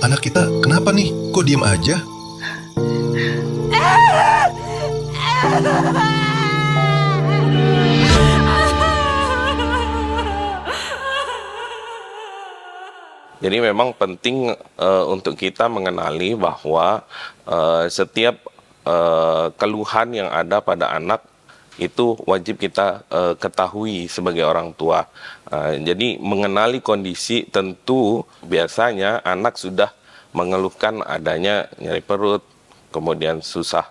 anak kita kenapa nih? Kok diem aja? Jadi memang penting untuk kita mengenali bahwa setiap keluhan yang ada pada anak itu wajib kita ketahui sebagai orang tua. Jadi mengenali kondisi, tentu biasanya anak sudah mengeluhkan adanya nyeri perut, kemudian susah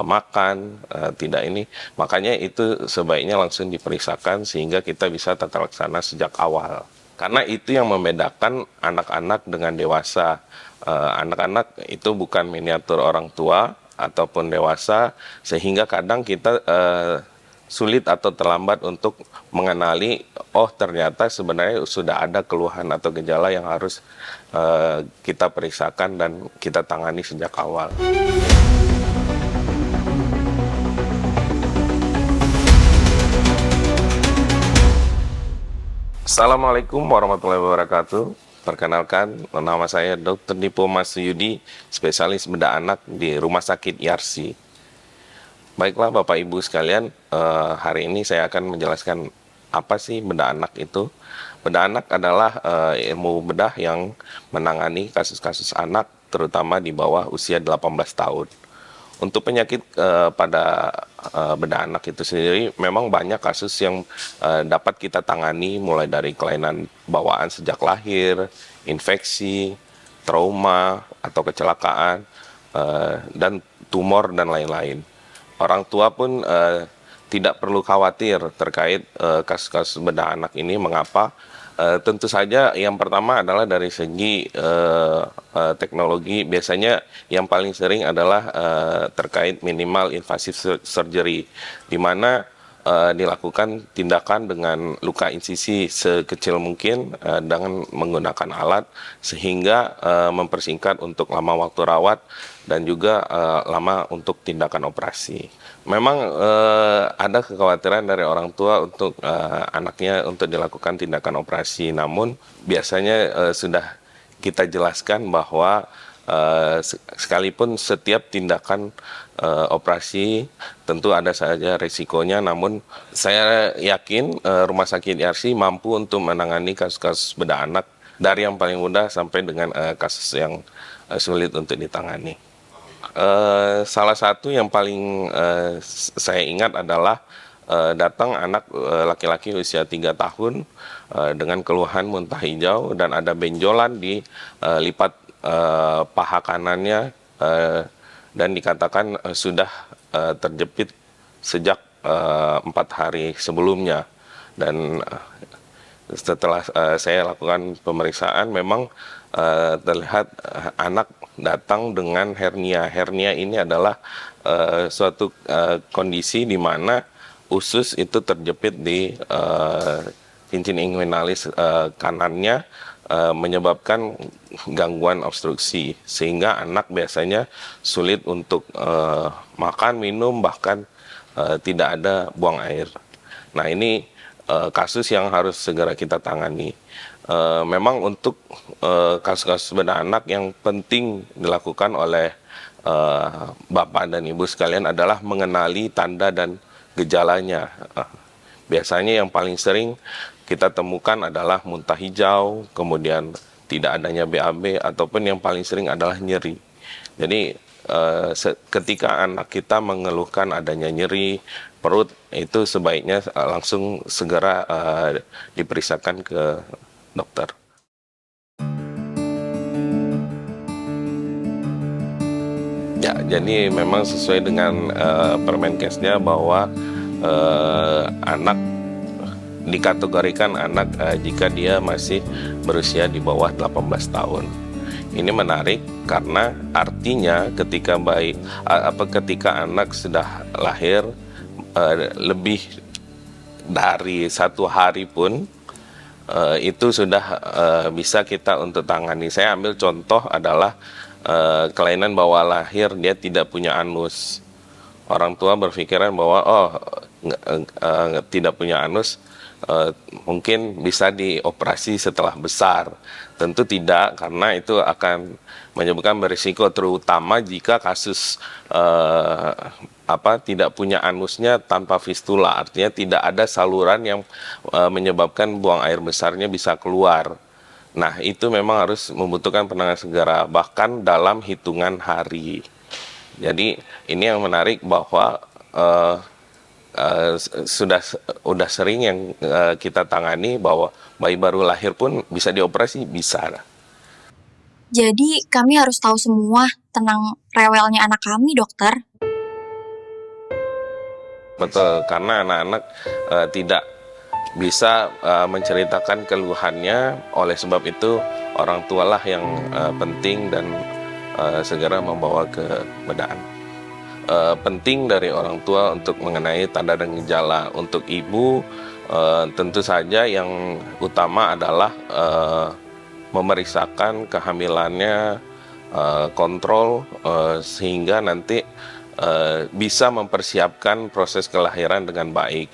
makan, tidak ini. Makanya itu sebaiknya langsung diperiksakan sehingga kita bisa tata laksana sejak awal. Karena itu yang membedakan anak-anak dengan dewasa. Anak-anak itu bukan miniatur orang tua ataupun dewasa, sehingga kadang kita sulit atau terlambat untuk mengenali, oh ternyata sebenarnya sudah ada keluhan atau gejala yang harus kita periksakan dan kita tangani sejak awal. Assalamualaikum warahmatullahi wabarakatuh. Perkenalkan, nama saya Dr. Dipo Masuyudi, spesialis bedah anak di Rumah Sakit Yarsi. Baiklah Bapak Ibu sekalian, hari ini saya akan menjelaskan apa sih bedah anak itu. Bedah anak adalah ilmu bedah yang menangani kasus-kasus anak, terutama di bawah usia 18 tahun. Untuk penyakit pada bedah anak itu sendiri, memang banyak kasus yang dapat kita tangani, mulai dari kelainan bawaan sejak lahir, infeksi, trauma atau kecelakaan, dan tumor dan lain-lain. Orang tua pun tidak perlu khawatir terkait kasus-kasus bedah anak ini. Mengapa? Tentu saja yang pertama adalah dari segi teknologi. Biasanya yang paling sering adalah terkait minimal invasive surgery, di mana dilakukan tindakan dengan luka insisi sekecil mungkin dengan menggunakan alat, sehingga mempersingkat untuk lama waktu rawat dan juga lama untuk tindakan operasi. Memang ada kekhawatiran dari orang tua untuk anaknya untuk dilakukan tindakan operasi, namun biasanya sudah kita jelaskan bahwa sekalipun setiap tindakan operasi tentu ada saja resikonya, namun saya yakin Rumah Sakit Yarsi mampu untuk menangani kasus-kasus bedah anak dari yang paling mudah sampai dengan kasus yang sulit untuk ditangani. Salah satu yang paling saya ingat adalah datang anak laki-laki usia 3 tahun dengan keluhan muntah hijau dan ada benjolan di lipat paha kanannya, dan dikatakan sudah terjepit sejak 4 hari sebelumnya. Dan setelah saya lakukan pemeriksaan, memang terlihat anak datang dengan hernia. Hernia ini adalah suatu kondisi di mana usus itu terjepit di cincin inguinalis kanannya, menyebabkan gangguan obstruksi, sehingga anak biasanya sulit untuk makan, minum, bahkan tidak ada buang air. Nah, ini kasus yang harus segera kita tangani. Memang untuk kasus-kasus bedah anak yang penting dilakukan oleh Bapak dan Ibu sekalian adalah mengenali tanda dan gejalanya. Biasanya yang paling sering kita temukan adalah muntah hijau, kemudian tidak adanya BAB, ataupun yang paling sering adalah nyeri. Jadi ketika anak kita mengeluhkan adanya nyeri perut, itu sebaiknya langsung segera diperiksakan ke dokter. Ya, jadi memang sesuai dengan Permenkesnya bahwa anak dikategorikan anak jika dia masih berusia di bawah 18 tahun. Ini menarik karena artinya ketika ketika anak sudah lahir lebih dari 1 hari pun itu sudah bisa kita untuk tangani. Saya ambil contoh adalah kelainan bawah lahir, dia tidak punya anus. Orang tua berpikiran bahwa tidak punya anus mungkin bisa dioperasi setelah besar. Tentu tidak, karena itu akan menyebabkan berisiko, terutama jika kasus tidak punya anusnya tanpa fistula, artinya tidak ada saluran yang menyebabkan buang air besarnya bisa keluar. Nah, itu memang harus membutuhkan penanganan segera, bahkan dalam hitungan hari. Jadi ini yang menarik bahwa sudah sering yang kita tangani bahwa bayi baru lahir pun bisa dioperasi, bisa. Jadi kami harus tahu semua tentang rewelnya anak kami, dokter. Betul, karena anak-anak tidak bisa menceritakan keluhannya, oleh sebab itu orang tualah yang penting dan segera membawa ke bedah anak. Penting dari orang tua untuk mengenai tanda dan gejala. Untuk ibu tentu saja yang utama adalah memeriksakan kehamilannya, kontrol sehingga nanti bisa mempersiapkan proses kelahiran dengan baik.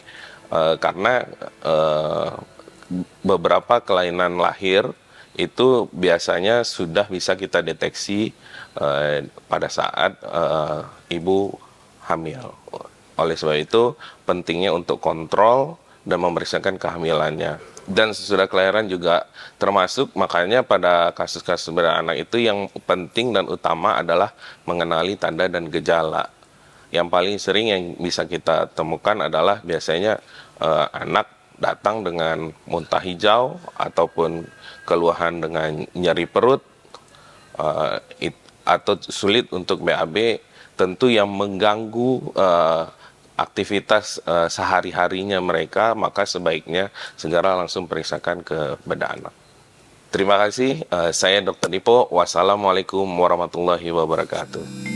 Karena beberapa kelainan lahir itu biasanya sudah bisa kita deteksi pada saat ibu hamil. Oleh sebab itu pentingnya untuk kontrol dan memeriksakan kehamilannya. Dan sesudah kelahiran juga termasuk, makanya pada kasus-kasus beranak itu yang penting dan utama adalah mengenali tanda dan gejala. Yang paling sering yang bisa kita temukan adalah biasanya anak datang dengan muntah hijau ataupun keluhan dengan nyeri perut atau sulit untuk BAB, tentu yang mengganggu aktivitas sehari-harinya mereka, maka sebaiknya segera langsung periksakan ke bedah anak. Terima kasih, saya Dr. Dipo. Wassalamualaikum warahmatullahi wabarakatuh.